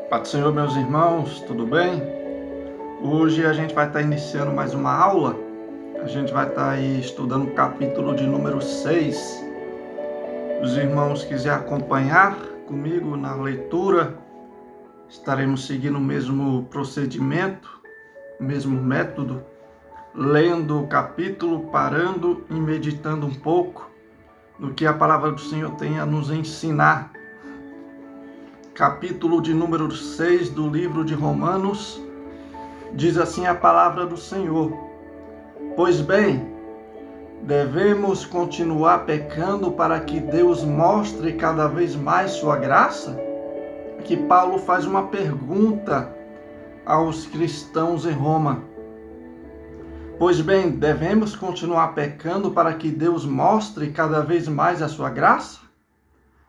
Pai do Senhor, meus irmãos, tudo bem? Hoje a gente vai estar iniciando mais uma aula. A gente vai estar aí estudando o capítulo de número 6. Os irmãos quiserem acompanhar comigo na leitura, estaremos seguindo o mesmo procedimento, o mesmo método, lendo o capítulo, parando e meditando um pouco no que a palavra do Senhor tem a nos ensinar. Capítulo de número 6 do livro de Romanos, diz assim a palavra do Senhor: Pois bem, devemos continuar pecando para que Deus mostre cada vez mais sua graça? Aqui Paulo faz uma pergunta aos cristãos em Roma. Pois bem, devemos continuar pecando para que Deus mostre cada vez mais a sua graça?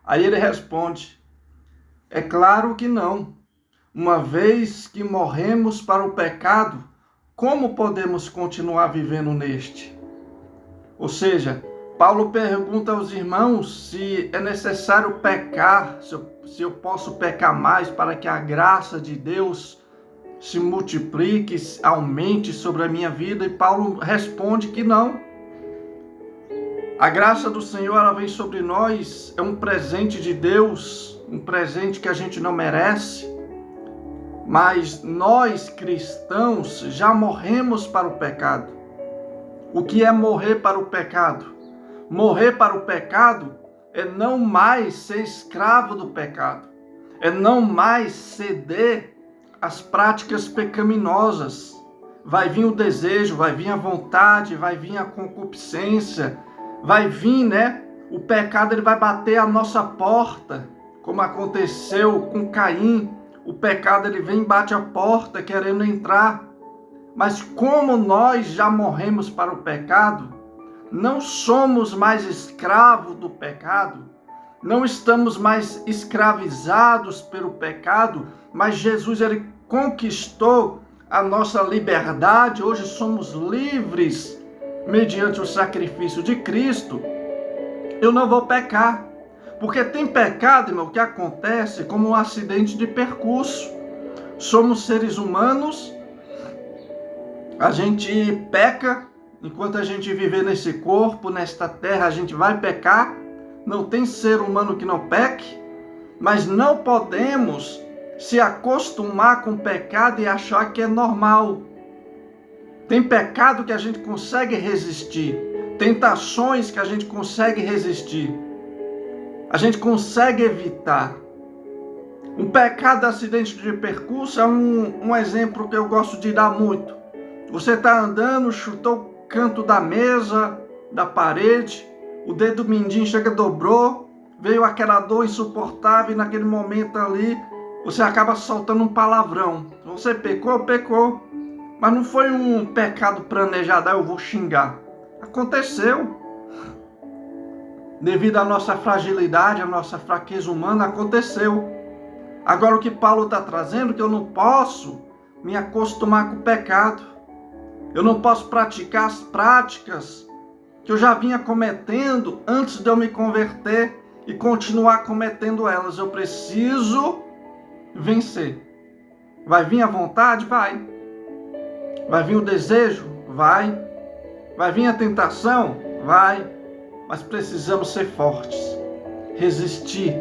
Aí ele responde: é claro que não. Uma vez que morremos para o pecado, como podemos continuar vivendo neste? Ou seja, Paulo pergunta aos irmãos se é necessário pecar, se eu posso pecar mais para que a graça de Deus se multiplique, aumente sobre a minha vida, e Paulo responde que não. A graça do Senhor, ela vem sobre nós, é um presente de Deus, um presente que a gente não merece, mas nós cristãos já morremos para o pecado. O que é morrer para o pecado? Morrer para o pecado é não mais ser escravo do pecado, é não mais ceder às práticas pecaminosas. Vai vir o desejo, vai vir a vontade, vai vir a concupiscência, vai vir, o pecado, ele vai bater a nossa porta, como aconteceu com Caim. O pecado, ele vem e bate a porta querendo entrar. Mas como nós já morremos para o pecado, não somos mais escravos do pecado, não estamos mais escravizados pelo pecado, mas Jesus, ele conquistou a nossa liberdade. Hoje somos livres mediante o sacrifício de Cristo. Eu não vou pecar, porque tem pecado, irmão, que acontece como um acidente de percurso. Somos seres humanos, a gente peca, enquanto a gente viver nesse corpo, nesta terra, a gente vai pecar. Não tem ser humano que não peque, mas não podemos se acostumar com o pecado e achar que é normal. Tem pecado que a gente consegue resistir, tentações que a gente consegue resistir, a gente consegue evitar. Um pecado de acidente de percurso é um exemplo que eu gosto de dar muito. Você está andando, chutou o canto da mesa, da parede, o dedo mindinho chega, dobrou, veio aquela dor insuportável e naquele momento ali você acaba soltando um palavrão. Você pecou, mas não foi um pecado planejado, eu vou xingar. Aconteceu. Devido à nossa fragilidade, à nossa fraqueza humana, aconteceu. Agora o que Paulo está trazendo, que eu não posso me acostumar com o pecado. Eu não posso praticar as práticas que eu já vinha cometendo antes de eu me converter e continuar cometendo elas. Eu preciso vencer. Vai vir a vontade? Vai. Vai vir o desejo? Vai. Vai vir a tentação? Vai. Mas precisamos ser fortes, resistir.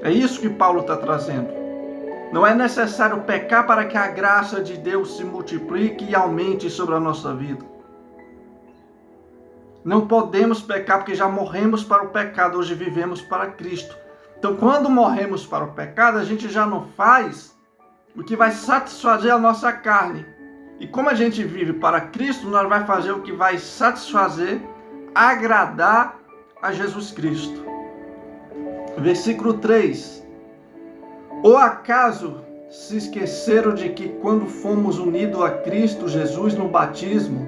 É isso que Paulo está trazendo. Não é necessário pecar para que a graça de Deus se multiplique e aumente sobre a nossa vida. Não podemos pecar porque já morremos para o pecado, hoje vivemos para Cristo. Então, quando morremos para o pecado, a gente já não faz o que vai satisfazer a nossa carne. E como a gente vive para Cristo, nós vamos fazer o que vai satisfazer, agradar a Jesus Cristo. Versículo 3. Ou acaso se esqueceram de que quando fomos unidos a Cristo Jesus no batismo,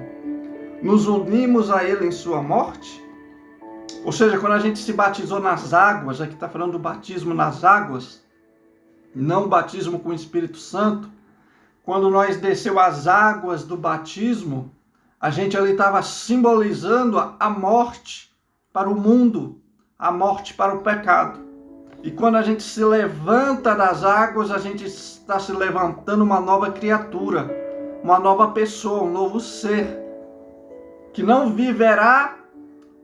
nos unimos a Ele em sua morte? Ou seja, quando a gente se batizou nas águas, aqui está falando do batismo nas águas, não o batismo com o Espírito Santo. Quando nós desceu as águas do batismo, a gente ali estava simbolizando a morte para o mundo, a morte para o pecado. E quando a gente se levanta das águas, a gente está se levantando uma nova criatura, uma nova pessoa, um novo ser, que não viverá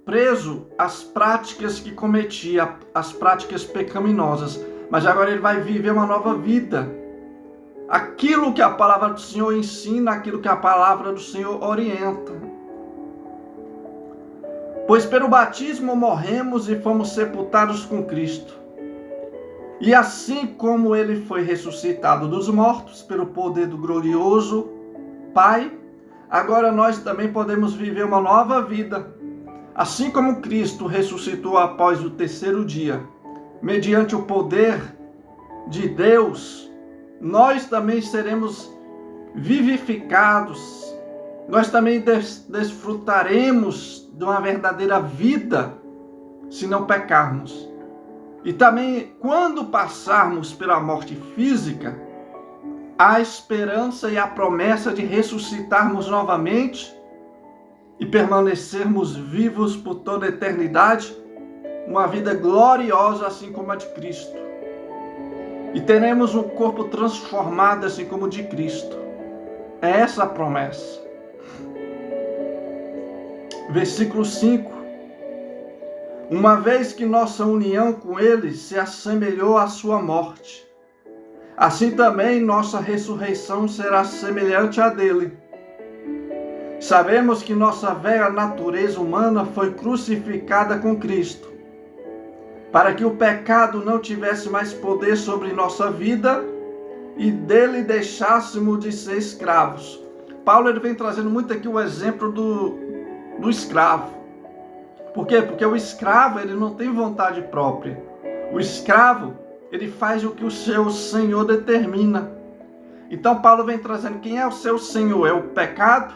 preso às práticas que cometia, às práticas pecaminosas, mas agora ele vai viver uma nova vida. Aquilo que a palavra do Senhor ensina, aquilo que a palavra do Senhor orienta. Pois pelo batismo morremos e fomos sepultados com Cristo. E assim como ele foi ressuscitado dos mortos pelo poder do glorioso Pai, agora nós também podemos viver uma nova vida. Assim como Cristo ressuscitou após o terceiro dia, mediante o poder de Deus, nós também seremos vivificados. Nós também desfrutaremos de uma verdadeira vida se não pecarmos. E também, quando passarmos pela morte física, há esperança e a promessa de ressuscitarmos novamente e permanecermos vivos por toda a eternidade, uma vida gloriosa assim como a de Cristo. E teremos um corpo transformado assim como o de Cristo. É essa a promessa. Versículo 5. Uma vez que nossa união com Ele se assemelhou à sua morte, assim também nossa ressurreição será semelhante à dele. Sabemos que nossa velha natureza humana foi crucificada com Cristo, para que o pecado não tivesse mais poder sobre nossa vida e dele deixássemos de ser escravos. Paulo ele vem trazendo muito aqui o exemplo do escravo. Por quê? Porque o escravo ele não tem vontade própria. O escravo ele faz o que o seu senhor determina. Então Paulo vem trazendo quem é o seu senhor? É o pecado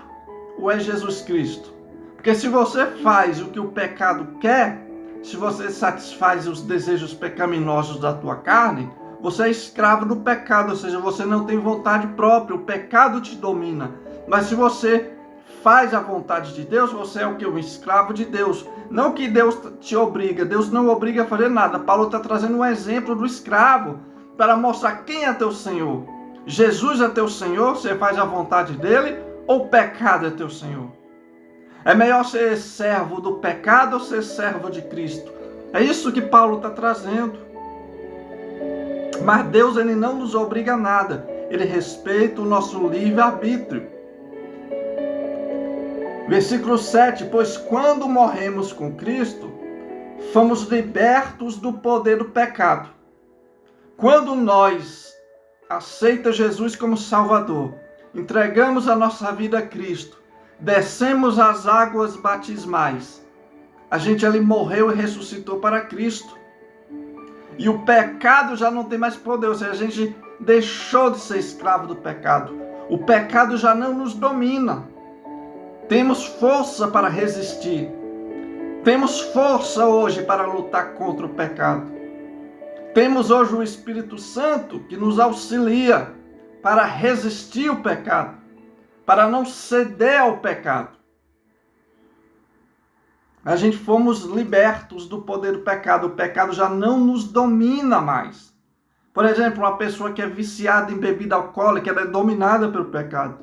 ou é Jesus Cristo? Porque se você faz o que o pecado quer, se você satisfaz os desejos pecaminosos da tua carne, você é escravo do pecado, ou seja, você não tem vontade própria, o pecado te domina. Mas se você faz a vontade de Deus, você é o que? Um escravo de Deus. Não que Deus te obriga, Deus não obriga a fazer nada. Paulo está trazendo um exemplo do escravo para mostrar quem é teu Senhor. Jesus é teu Senhor, você faz a vontade dele, ou o pecado é teu Senhor? É melhor ser servo do pecado ou ser servo de Cristo? É isso que Paulo está trazendo. Mas Deus ele não nos obriga a nada. Ele respeita o nosso livre-arbítrio. Versículo 7. Pois quando morremos com Cristo, fomos libertos do poder do pecado. Quando nós aceitamos Jesus como Salvador, entregamos a nossa vida a Cristo, descemos as águas batismais, a gente ali morreu e ressuscitou para Cristo. E o pecado já não tem mais poder, ou seja, a gente deixou de ser escravo do pecado. O pecado já não nos domina. Temos força para resistir. Temos força hoje para lutar contra o pecado. Temos hoje o Espírito Santo que nos auxilia para resistir o pecado, para não ceder ao pecado. A gente fomos libertos do poder do pecado. O pecado já não nos domina mais. Por exemplo, uma pessoa que é viciada em bebida alcoólica, ela é dominada pelo pecado.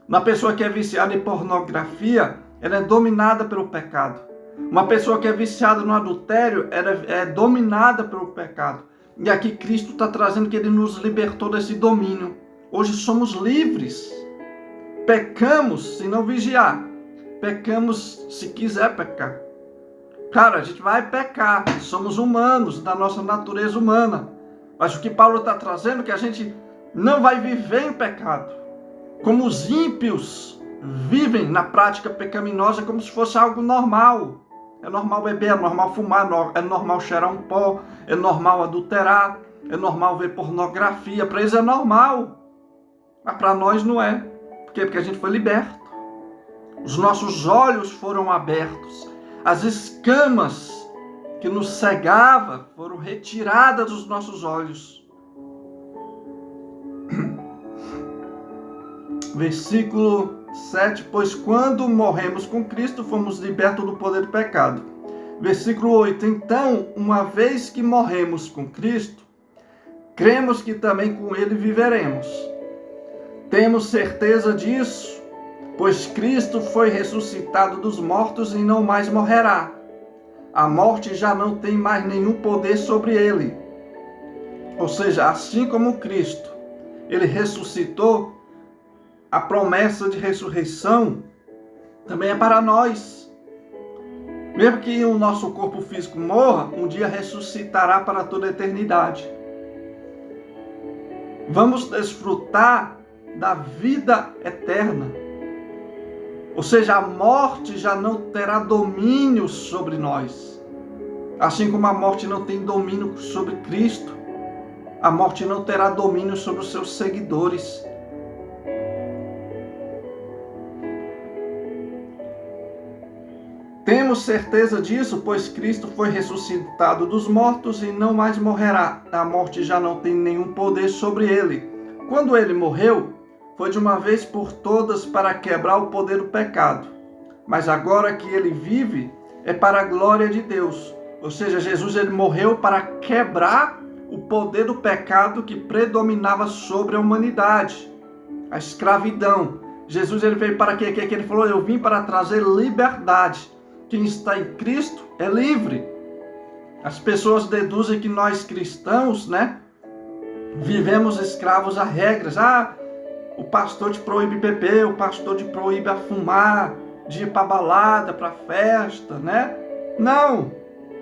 Uma pessoa que é viciada em pornografia, ela é dominada pelo pecado. Uma pessoa que é viciada no adultério, ela é dominada pelo pecado. E aqui Cristo está trazendo que Ele nos libertou desse domínio. Hoje somos livres. Pecamos se não vigiar. Pecamos se quiser pecar. Claro, a gente vai pecar. Somos humanos, da nossa natureza humana. Mas o que Paulo está trazendo é que a gente não vai viver em pecado. Como os ímpios vivem na prática pecaminosa como se fosse algo normal. É normal beber, é normal fumar, é normal cheirar um pó, é normal adulterar, é normal ver pornografia. Para eles é normal. Mas para nós não é. Por quê? Porque a gente foi liberto. Os nossos olhos foram abertos. As escamas que nos cegavam foram retiradas dos nossos olhos. Versículo 7. Pois quando morremos com Cristo, fomos libertos do poder do pecado. Versículo 8. Então, uma vez que morremos com Cristo, cremos que também com Ele viveremos. Temos certeza disso, pois Cristo foi ressuscitado dos mortos e não mais morrerá. A morte já não tem mais nenhum poder sobre ele. Ou seja, assim como Cristo, ele ressuscitou, a promessa de ressurreição também é para nós. Mesmo que o nosso corpo físico morra, um dia ressuscitará para toda a eternidade. Vamos desfrutar da vida eterna. Ou seja, a morte já não terá domínio sobre nós. Assim como a morte não tem domínio sobre Cristo, a morte não terá domínio sobre os seus seguidores. Temos certeza disso, pois Cristo foi ressuscitado dos mortos e não mais morrerá. A morte já não tem nenhum poder sobre ele. Quando ele morreu, foi de uma vez por todas para quebrar o poder do pecado. Mas agora que ele vive, é para a glória de Deus. Ou seja, Jesus ele morreu para quebrar o poder do pecado que predominava sobre a humanidade. A escravidão. Jesus ele veio para quê? Que ele falou, eu vim para trazer liberdade. Quem está em Cristo é livre. As pessoas deduzem que nós cristãos, vivemos escravos a regras. O pastor te proíbe beber, o pastor te proíbe a fumar, de ir para balada, para festa, Não,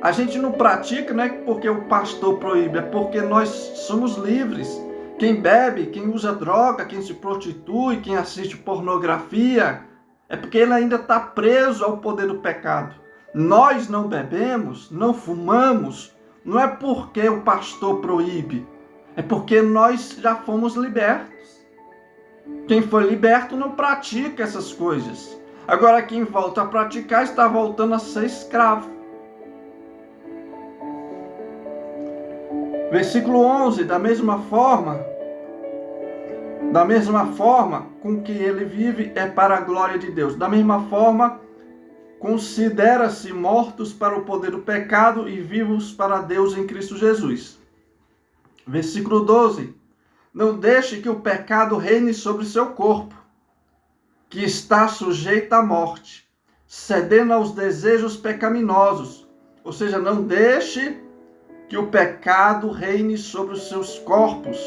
a gente não pratica, não é porque o pastor proíbe, é porque nós somos livres. Quem bebe, quem usa droga, quem se prostitui, quem assiste pornografia, é porque ele ainda está preso ao poder do pecado. Nós não bebemos, não fumamos, não é porque o pastor proíbe, é porque nós já fomos libertos. Quem foi liberto não pratica essas coisas. Agora quem volta a praticar está voltando a ser escravo. Versículo 11, da mesma forma com que ele vive é para a glória de Deus. Da mesma forma, considera-se mortos para o poder do pecado e vivos para Deus em Cristo Jesus. Versículo 12. Não deixe que o pecado reine sobre seu corpo, que está sujeito à morte, cedendo aos desejos pecaminosos. Ou seja, não deixe que o pecado reine sobre os seus corpos,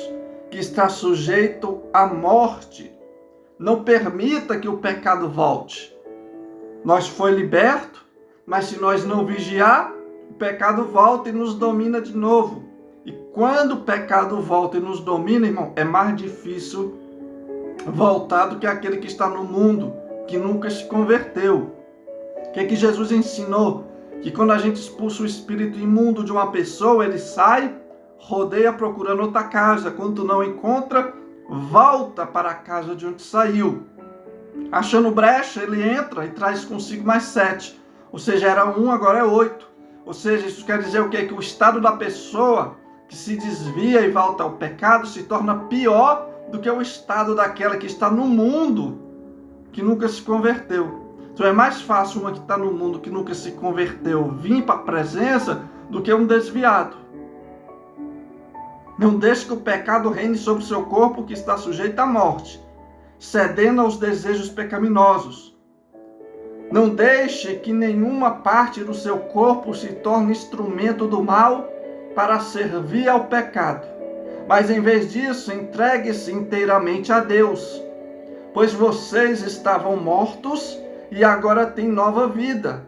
que está sujeito à morte. Não permita que o pecado volte. Nós foi liberto, mas se nós não vigiar, o pecado volta e nos domina de novo. E quando o pecado volta e nos domina, irmão, é mais difícil voltar do que aquele que está no mundo, que nunca se converteu. O que Jesus ensinou? Que quando a gente expulsa o espírito imundo de uma pessoa, ele sai, rodeia procurando outra casa. Quando não encontra, volta para a casa de onde saiu. Achando brecha, ele entra e traz consigo mais 7. Ou seja, era 1, agora é 8. Ou seja, isso quer dizer o quê? Que o estado da pessoa que se desvia e volta ao pecado se torna pior do que o estado daquela que está no mundo, que nunca se converteu. Então é mais fácil uma que está no mundo, que nunca se converteu, vir para a presença, do que um desviado. Não deixe que o pecado reine sobre o seu corpo, que está sujeito à morte, cedendo aos desejos pecaminosos. Não deixe que nenhuma parte do seu corpo se torne instrumento do mal para servir ao pecado. Mas em vez disso, entregue-se inteiramente a Deus, pois vocês estavam mortos e agora têm nova vida.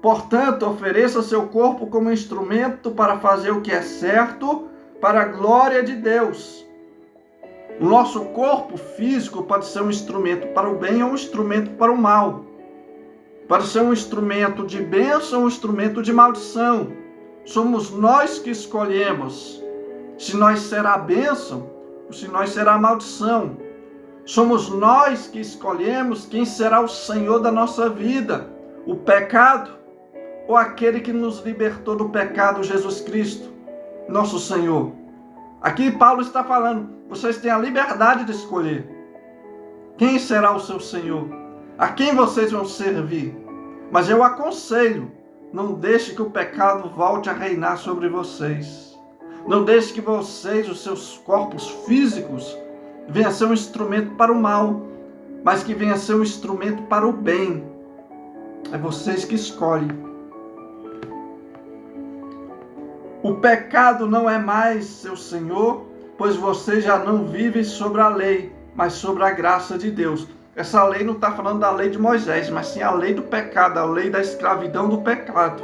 Portanto, ofereça seu corpo como instrumento para fazer o que é certo, para a glória de Deus. O nosso corpo físico pode ser um instrumento para o bem ou um instrumento para o mal. Pode ser um instrumento de bênção ou um instrumento de maldição. Somos nós que escolhemos se nós será bênção ou se nós será maldição. Somos nós que escolhemos quem será o Senhor da nossa vida, o pecado ou aquele que nos libertou do pecado, Jesus Cristo, nosso Senhor. Aqui Paulo está falando, vocês têm a liberdade de escolher quem será o seu Senhor, a quem vocês vão servir. Mas eu aconselho Não deixe que o pecado volte a reinar sobre vocês. Não deixe que vocês, os seus corpos físicos, venham a ser um instrumento para o mal, mas que venha a ser um instrumento para o bem. É vocês que escolhem. O pecado não é mais seu senhor, pois vocês já não vivem sobre a lei, mas sobre a graça de Deus. Essa lei não está falando da lei de Moisés, mas sim a lei do pecado, a lei da escravidão do pecado.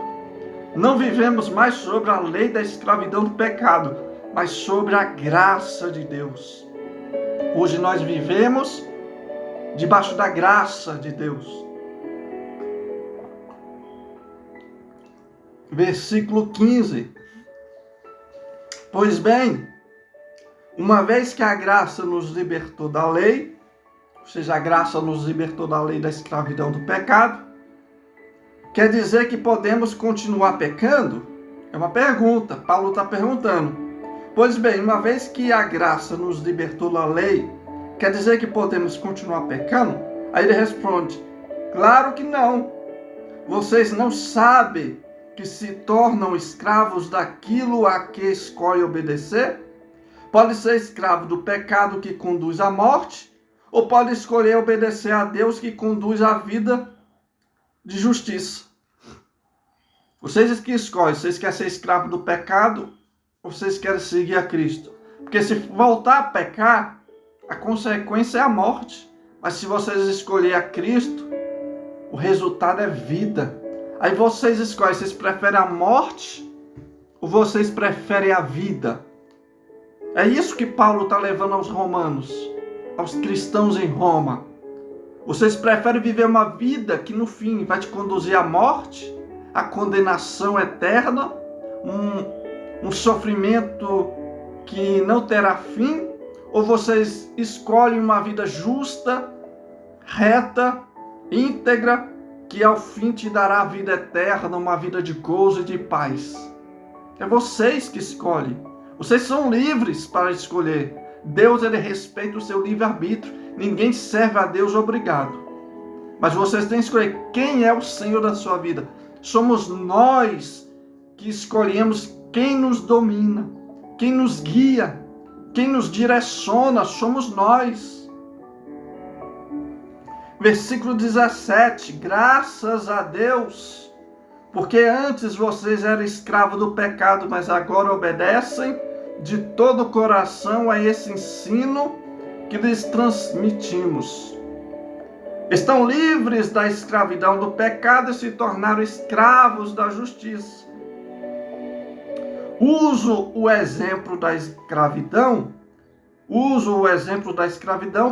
Não vivemos mais sobre a lei da escravidão do pecado, mas sobre a graça de Deus. Hoje nós vivemos debaixo da graça de Deus. Versículo 15. Pois bem, uma vez que a graça nos libertou da lei, ou seja, a graça nos libertou da lei da escravidão do pecado, quer dizer que podemos continuar pecando? É uma pergunta, Paulo está perguntando. Pois bem, uma vez que a graça nos libertou da lei, quer dizer que podemos continuar pecando? Aí ele responde, claro que não. Vocês não sabem que se tornam escravos daquilo a que escolhem obedecer? Pode ser escravo do pecado que conduz à morte, ou pode escolher obedecer a Deus que conduz à vida de justiça. Vocês que escolhem, vocês querem ser escravo do pecado, ou vocês querem seguir a Cristo? Porque se voltar a pecar, a consequência é a morte. Mas se vocês escolherem a Cristo, o resultado é vida. Aí vocês escolhem, vocês preferem a morte ou vocês preferem a vida? É isso que Paulo está levando aos romanos, aos cristãos em Roma. Vocês preferem viver uma vida que no fim vai te conduzir à morte, à condenação eterna, um sofrimento que não terá fim? Ou vocês escolhem uma vida justa, reta, íntegra, que ao fim te dará a vida eterna, uma vida de gozo e de paz? É vocês que escolhem. Vocês são livres para escolher. Deus, ele respeita o seu livre-arbítrio. Ninguém serve a Deus obrigado. Mas vocês têm que escolher quem é o Senhor da sua vida. Somos nós que escolhemos quem nos domina, quem nos guia, quem nos direciona. Somos nós. Versículo 17. Graças a Deus, porque antes vocês eram escravos do pecado, mas agora obedecem de todo o coração a esse ensino que lhes transmitimos. Estão livres da escravidão do pecado e se tornaram escravos da justiça. Uso o exemplo da escravidão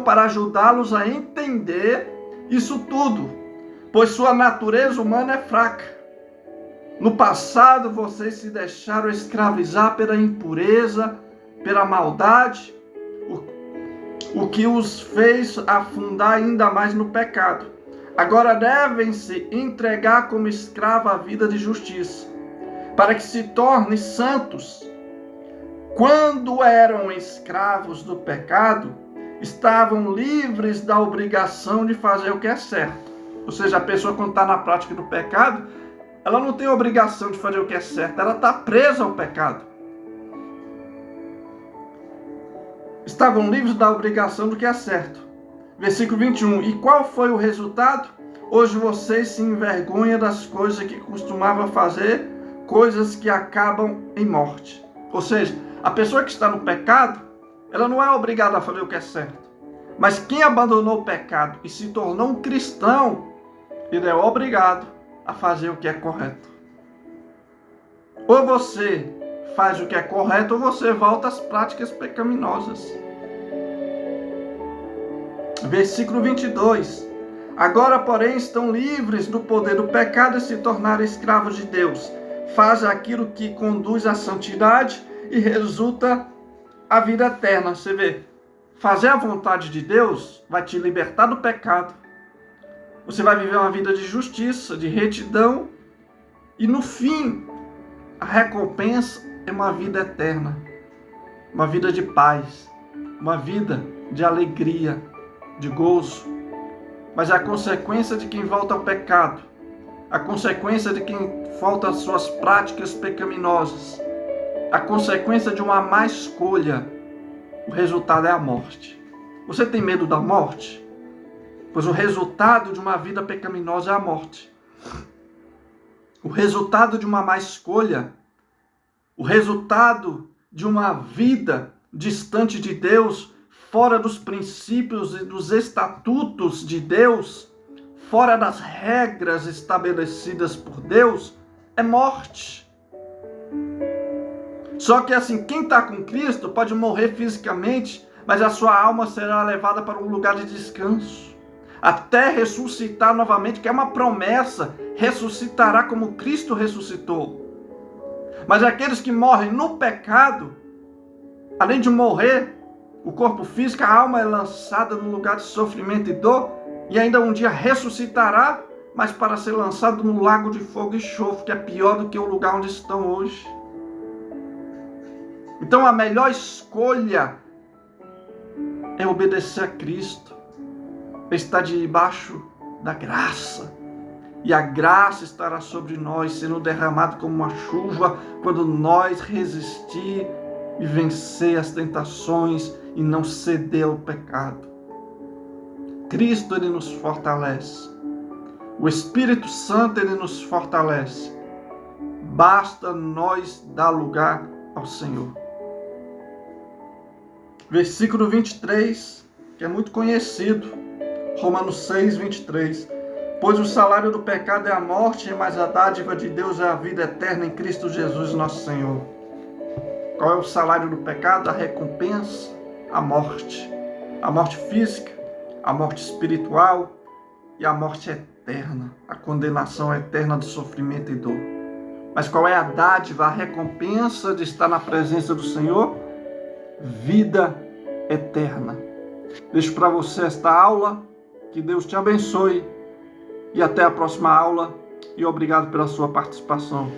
para ajudá-los a entender isso tudo, pois sua natureza humana é fraca. No passado, vocês se deixaram escravizar pela impureza, pela maldade, o que os fez afundar ainda mais no pecado. Agora devem se entregar como escravo à vida de justiça, para que se tornem santos. Quando eram escravos do pecado, estavam livres da obrigação de fazer o que é certo. Ou seja, a pessoa quando está na prática do pecado, ela não tem obrigação de fazer o que é certo, ela está presa ao pecado. Estavam livres da obrigação do que é certo. Versículo 21. E qual foi o resultado? Hoje vocês se envergonham das coisas que costumavam fazer, coisas que acabam em morte. Ou seja, a pessoa que está no pecado, ela não é obrigada a fazer o que é certo. Mas quem abandonou o pecado e se tornou um cristão, ele é obrigado a fazer o que é correto. Ou você faz o que é correto, ou você volta às práticas pecaminosas. Versículo 22. Agora, porém, estão livres do poder do pecado e se tornaram escravos de Deus. Faz aquilo que conduz à santidade e resulta a vida eterna. Você vê, fazer a vontade de Deus vai te libertar do pecado. Você vai viver uma vida de justiça, de retidão. E no fim, a recompensa é uma vida eterna. Uma vida de paz. Uma vida de alegria, de gozo. Mas a consequência de quem volta ao pecado a consequência de quem falta às suas práticas pecaminosas, a consequência de uma má escolha, o resultado é a morte. Você tem medo da morte? Pois o resultado de uma vida pecaminosa é a morte. O resultado de uma má escolha, o resultado de uma vida distante de Deus, fora dos princípios e dos estatutos de Deus, fora das regras estabelecidas por Deus, é morte. Só que assim, quem está com Cristo pode morrer fisicamente, mas a sua alma será levada para um lugar de descanso, até ressuscitar novamente, que é uma promessa, ressuscitará como Cristo ressuscitou. Mas aqueles que morrem no pecado, além de morrer, o corpo físico, a alma é lançada num lugar de sofrimento e dor, e ainda um dia ressuscitará, mas para ser lançado no lago de fogo e enxofre, que é pior do que o lugar onde estão hoje. Então a melhor escolha é obedecer a Cristo, estar debaixo da graça, e a graça estará sobre nós, sendo derramada como uma chuva, quando nós resistir e vencer as tentações e não ceder ao pecado. Cristo, Ele nos fortalece. O Espírito Santo, Ele nos fortalece. Basta nós dar lugar ao Senhor. Versículo 23, que é muito conhecido. Romanos 6, 23. Pois o salário do pecado é a morte, mas a dádiva de Deus é a vida eterna em Cristo Jesus, nosso Senhor. Qual é o salário do pecado? A recompensa, a morte. A morte física, a morte espiritual e a morte eterna. A condenação eterna do sofrimento e dor. Mas qual é a dádiva, a recompensa de estar na presença do Senhor? Vida eterna. Deixo para você esta aula. Que Deus te abençoe. E até a próxima aula. E obrigado pela sua participação.